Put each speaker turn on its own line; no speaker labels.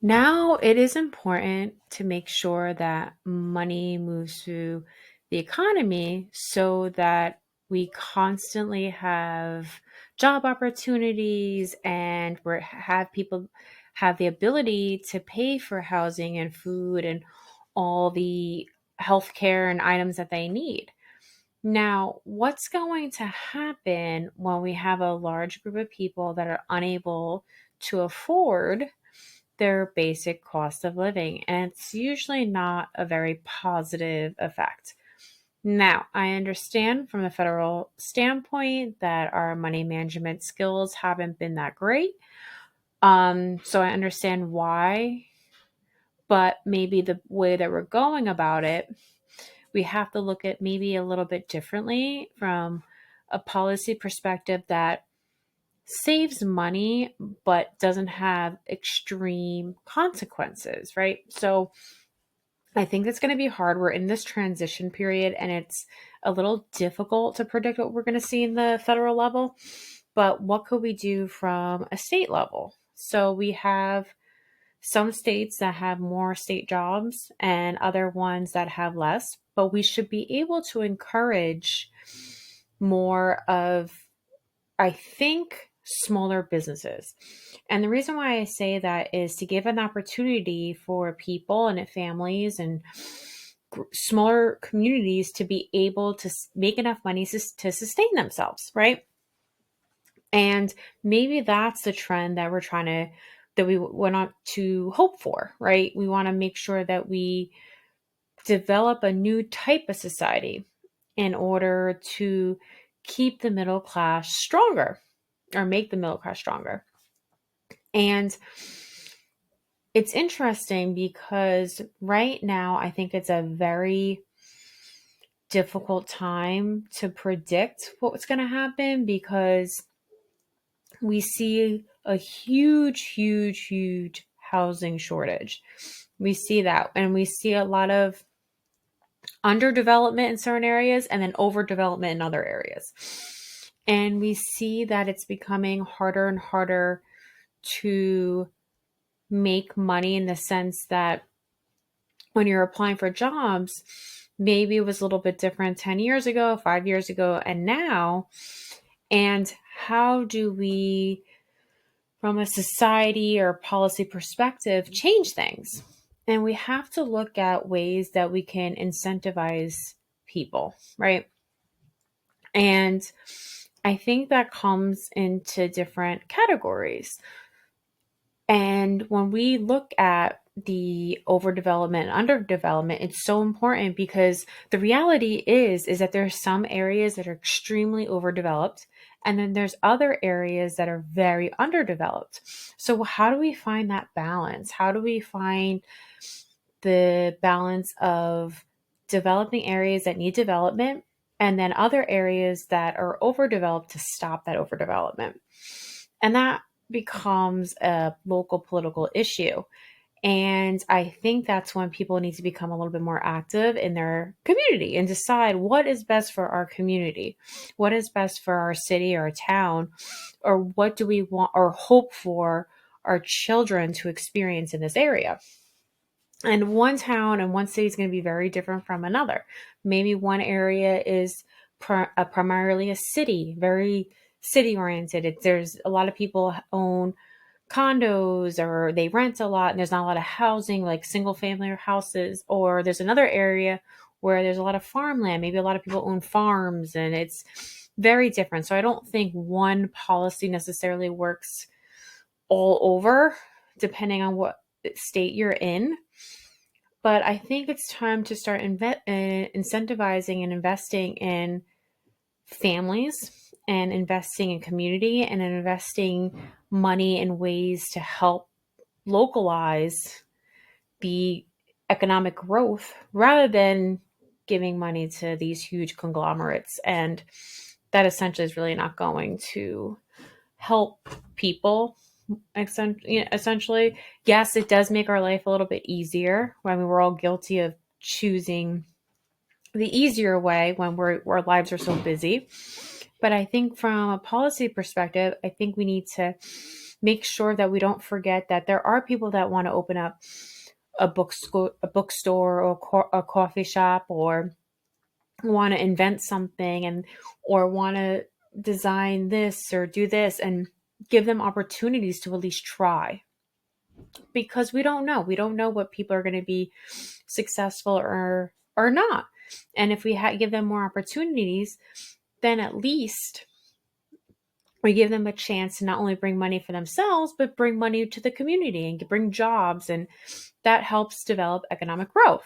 Now, it is important to make sure that money moves through the economy so that we constantly have job opportunities and have people have the ability to pay for housing and food and all the healthcare and items that they need. Now, what's going to happen when we have a large group of people that are unable to afford their basic cost of living? And it's usually not a very positive effect. Now, I understand from the federal standpoint that our money management skills haven't been that great. So I understand why, but maybe the way that we're going about it, we have to look at maybe a little bit differently from a policy perspective that saves money but doesn't have extreme consequences, right? So I think it's going to be hard. We're in this transition period and it's a little difficult to predict what we're going to see in the federal level. But what could we do from a state level? So we have some states that have more state jobs and other ones that have less, but we should be able to encourage more of, I think, smaller businesses. And the reason why I say that is to give an opportunity for people and families and smaller communities to be able to make enough money to sustain themselves, right? And maybe that's the trend that that we want to hope for, right? We want to make sure that we develop a new type of society in order to keep the middle class stronger or make the middle class stronger. And it's interesting because right now I think it's a very difficult time to predict what's going to happen because we see a huge housing shortage. We see that, and we see a lot of underdevelopment in certain areas and then overdevelopment in other areas. And we see that it's becoming harder and harder to make money in the sense that when you're applying for jobs, maybe it was a little bit different 10 years ago, 5 years ago, and now. And how do we, from a society or policy perspective, change things? And we have to look at ways that we can incentivize people, right? And I think that comes into different categories. And when we look at the overdevelopment and underdevelopment, it's so important because the reality is that there's some areas that are extremely overdeveloped and then there's other areas that are very underdeveloped. So how do we find that balance? How do we find the balance of developing areas that need development and then other areas that are overdeveloped to stop that overdevelopment? And that becomes a local political issue. And I think that's when people need to become a little bit more active in their community and decide what is best for our community, what is best for our city or town, or what do we want or hope for our children to experience in this area. And one town and one city is going to be very different from another. Maybe one area is primarily a city, very city oriented. There's a lot of people own condos or they rent a lot and there's not a lot of housing like single family or houses. Or there's another area where there's a lot of farmland. Maybe a lot of people own farms and it's very different. So I don't think one policy necessarily works all over depending on what state you're in. But I think it's time to start incentivizing and investing in families and investing in community and investing money in ways to help localize the economic growth rather than giving money to these huge conglomerates. And that essentially is really not going to help people. Essentially, yes, it does make our life a little bit easier. I mean, we're all guilty of choosing the easier way when our lives are so busy. But I think from a policy perspective, I think we need to make sure that we don't forget that there are people that want to open up a bookstore or a coffee shop, or want to invent something, and or want to design this or do this, and give them opportunities to at least try, because we don't know what people are going to be successful or not. And if we give them more opportunities, then at least we give them a chance to not only bring money for themselves, but bring money to the community and bring jobs, and that helps develop economic growth.